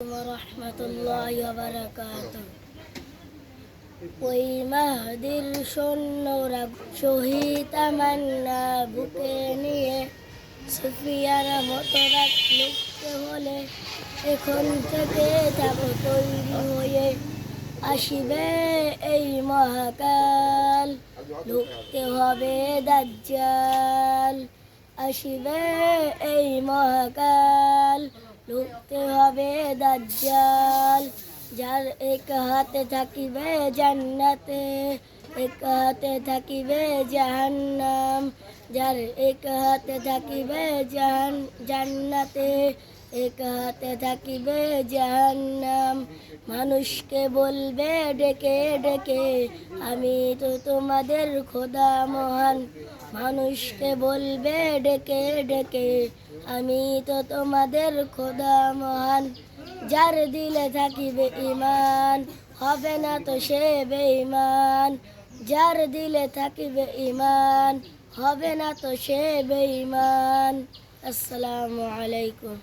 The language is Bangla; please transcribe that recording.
রহমতুল্লাহি ওয়া বারাকাতুহু। ওই মাহদির সৈন্যরা শহীদ তামান্না বুকে নিয়ে সুফিয়ার মতো রাত লিখতে হলে এখন থেকে থাকো তৈরি হয়ে। আসিবে এই মহাকাল, ঢুকতে হবে দাজ্জাল। আসিবে এই মহাকাল, ঢুকতে হবে দাজ্জাল। যার এক হাতে থাকিবে জান্নাতে, এক হাতে থাকিবে জাহান্নাম। যার এক হাতে থাকিবে জান্নাতে, এক হাতে থাকিবে জাহান্নাম। মানুষকে বলবে ডেকে ডেকে, আমি তো তোমাদের খোদা মহান। মানুষকে বলবে ডেকে ডেকে, আমি তো তোমাদের খোদা মহান। যার দিলে থাকিবে ঈমান, হবে না তো সে বেঈমান। যার দিলে থাকিবে ঈমান, হবে না তো সে বেঈমান। আসসালামু আলাইকুম।